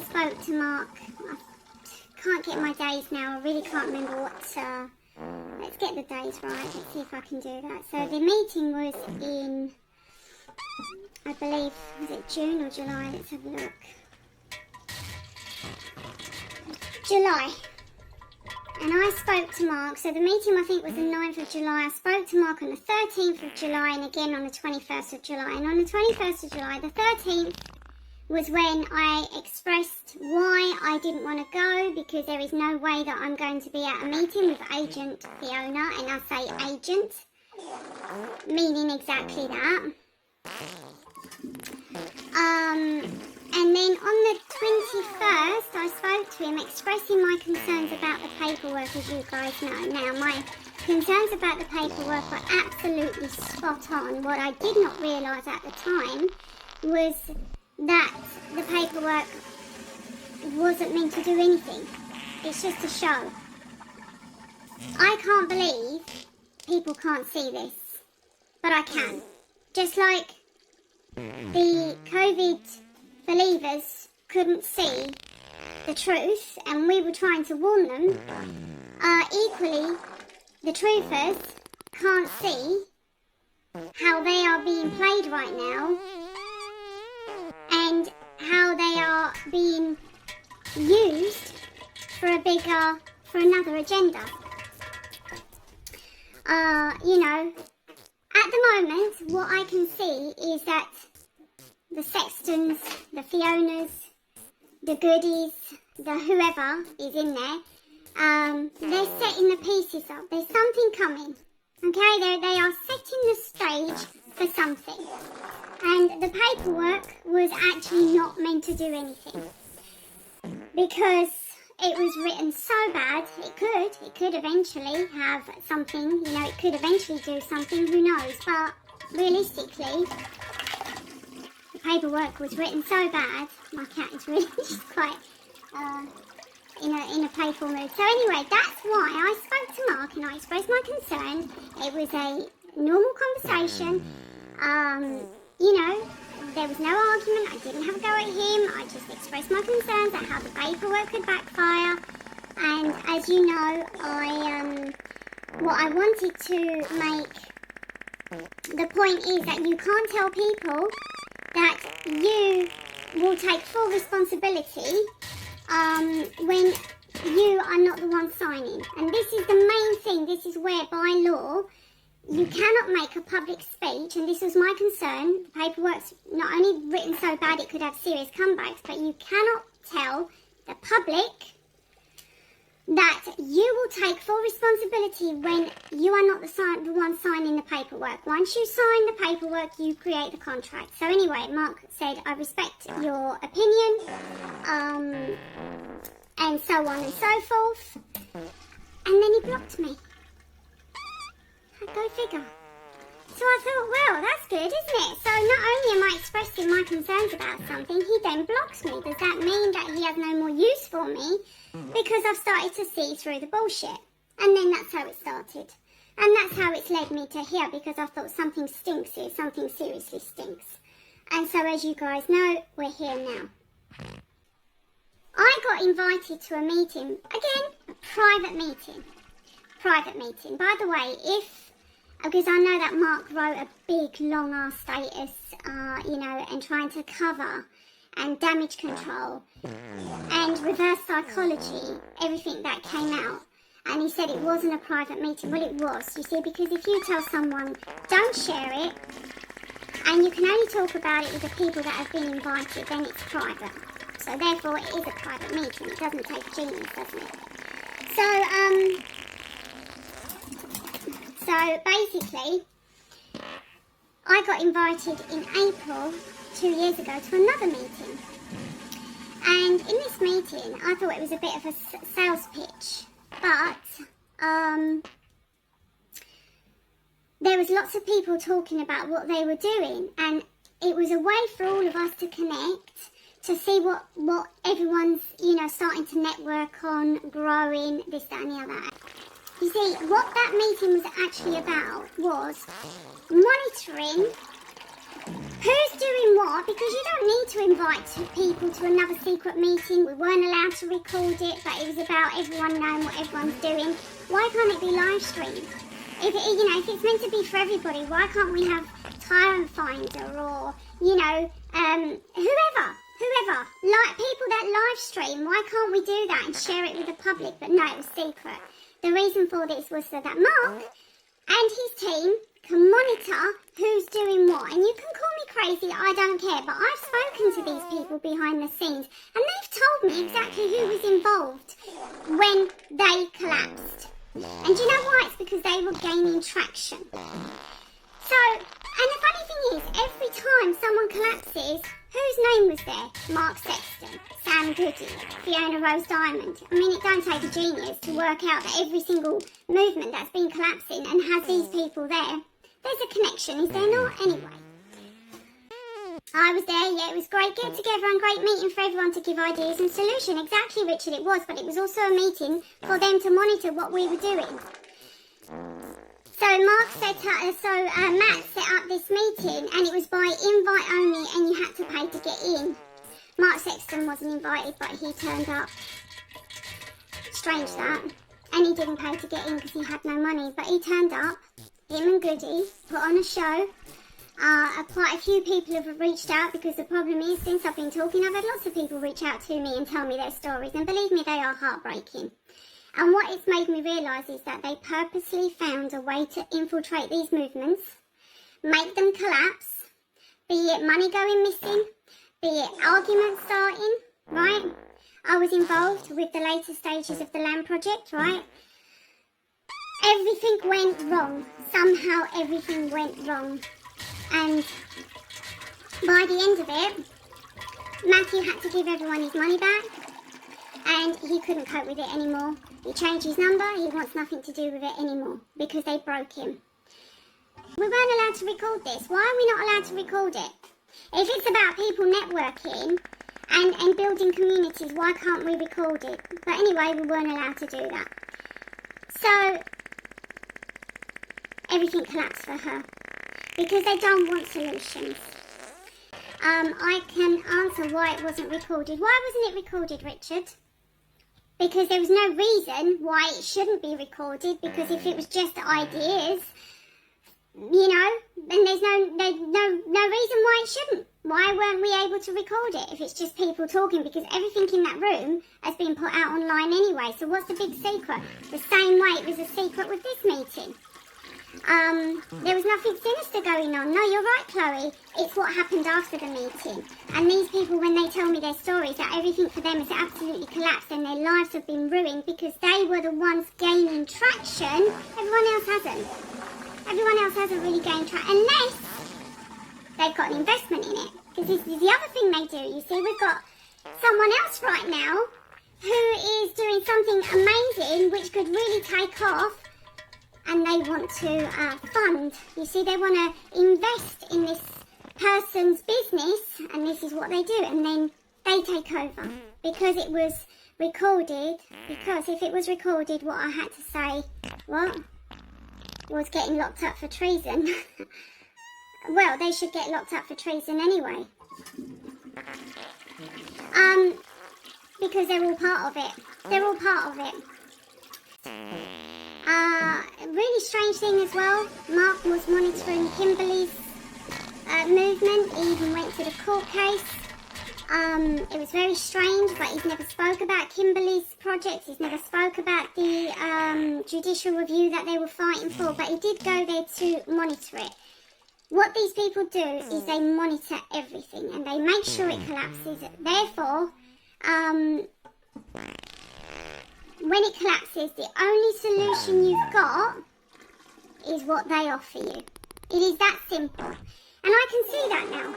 spoke to Mark. I can't get my days now. I really can't remember what... let's get the days right. Let's see if I can do that. So the meeting was in, I believe, was it June or July? Let's have a look. July. And I spoke to Mark, so the meeting I think was the 9th of July. I spoke to Mark on the 13th of July and again on the 21st of July. And on the 21st of July, the 13th was when I expressed why I didn't want to go, because there is no way that I'm going to be at a meeting with Agent Fiona, and I say agent, meaning exactly that. And then on the 21st, I spoke to him expressing my concerns about the paperwork, as you guys know. Now, my concerns about the paperwork are absolutely spot on. What I did not realise at the time was that the paperwork wasn't meant to do anything. It's just a show. I can't believe people can't see this, but I can. Just like the COVID believers couldn't see the truth and we were trying to warn them, equally the truthers can't see how they are being played right now and how they are being used for another agenda. You know, at the moment, what I can see is that the Sextons, the Fionas, the Goodies, the whoever is in there, they're setting the pieces up. There's something coming. Okay, they are setting the stage for something. And the paperwork was actually not meant to do anything. Because it was written so bad, it could eventually have something, you know, it could eventually do something, who knows. But realistically, the paperwork was written so bad. My cat is really just quite in a playful mood. So anyway, that's why I spoke to Mark and I expressed my concern. It was a normal conversation. You know, there was no argument. I didn't have a go at him. I just expressed my concerns at how the paperwork could backfire. And as you know, what I wanted to make the point is that you can't tell people that you will take full responsibility when you are not the one signing. And this is the main thing. This is where, by law, you cannot make a public speech, and this was my concern. The paperwork's not only written so bad it could have serious comebacks, but you cannot tell the public that you will take full responsibility when you are not the one signing the paperwork. Once you sign the paperwork, you create the contract. So anyway, Mark said, I respect your opinion, and so on and so forth. And then he blocked me. Go figure. So I thought, well, that's good, isn't it? So not only am I expressing my concerns about something, he then blocks me. Does that mean that he has no more use for me? Because I've started to see through the bullshit. And then that's how it started. And that's how it's led me to here, because I thought something stinks here, something seriously stinks. And so as you guys know, we're here now. I got invited to a meeting, again, a private meeting. Private meeting. By the way, because I know that Mark wrote a big long ass status, you know, and trying to cover and damage control and reverse psychology, everything that came out. And he said it wasn't a private meeting. Well, it was, you see, because if you tell someone, don't share it, and you can only talk about it with the people that have been invited, then it's private. So therefore, it is a private meeting. It doesn't take genius, doesn't it? So basically, I got invited in April 2 years ago to another meeting. And in this meeting, I thought it was a bit of a sales pitch. But there was lots of people talking about what they were doing. And it was a way for all of us to connect, to see what everyone's, you know, starting to network on, growing, this, that and the other. You see, what that meeting was actually about was monitoring Who's doing what? Because you don't need to invite people to another secret meeting. We weren't allowed to record it, but it was about everyone knowing what everyone's doing. Why can't it be live streamed? If it's meant to be for everybody, why can't we have Tyrant Finder or, whoever? Like people that live stream, why can't we do that and share it with the public? But no, it was secret. The reason for this was so that Mark and his team can monitor who's doing what. And you can call me crazy, I don't care, but I've spoken to these people behind the scenes and they've told me exactly who was involved when they collapsed. And do you know why? It's because they were gaining traction. So, and the funny thing is, every time someone collapses, whose name was there? Mark Sexton, Sam Goody, Fiona Rose Diamond. I mean, it don't take a genius to work out that every single movement that's been collapsing and has these people there, there's a connection, is there not? Anyway. I was there, yeah, it was great get together and great meeting for everyone to give ideas and solution. Exactly, Richard, it was, but it was also a meeting for them to monitor what we were doing. So Matt set up this meeting and it was by invite only and you had to pay to get in. Mark Sexton wasn't invited, but he turned up. Strange that. And he didn't pay to get in because he had no money, but he turned up. Him and Goody put on a show. Quite a few people have reached out because the problem is, since I've been talking, I've had lots of people reach out to me and tell me their stories, and believe me, they are heartbreaking. And what it's made me realise is that they purposely found a way to infiltrate these movements, make them collapse, be it money going missing, be it arguments starting, right? I was involved with the later stages of the land project, right? Everything went wrong. Somehow everything went wrong. And by the end of it, Matthew had to give everyone his money back and he couldn't cope with it anymore. He changed his number, he wants nothing to do with it anymore because they broke him. We weren't allowed to record this. Why are we not allowed to record it? If it's about people networking and building communities, why can't we record it? But anyway, we weren't allowed to do that. So, everything collapsed for her. Because they don't want solutions. I can answer why it wasn't recorded. Why wasn't it recorded, Richard? Because there was no reason why it shouldn't be recorded. Because if it was just ideas, then there's no reason why it shouldn't. Why weren't we able to record it if it's just people talking? Because everything in that room has been put out online anyway. So what's the big secret? The same way it was a secret with this meeting. There was nothing sinister going on. No, you're right, Chloe. It's what happened after the meeting. And these people, when they tell me their stories, that everything for them has absolutely collapsed and their lives have been ruined because they were the ones gaining traction. Everyone else hasn't. Everyone else hasn't really gained traction unless they've got an investment in it. Because this is the other thing they do. You see, we've got someone else right now who is doing something amazing which could really take off. And they want to fund. You see, they want to invest in this person's business, and this is what they do, and then they take over. Because it was recorded, because if it was recorded, what I had to say, was getting locked up for treason. Well, they should get locked up for treason anyway. Because they're all part of it. They're all part of it. Really strange thing as well, Mark was monitoring Kimberly's movement. He even went to the court case. It was very strange, but he's never spoke about Kimberly's project. He's never spoke about the judicial review that they were fighting for, but he did go there to monitor it. What these people do is they monitor everything and they make sure it collapses. Therefore, when it collapses, the only solution you've got is what they offer you. It is that simple. And I can see that now.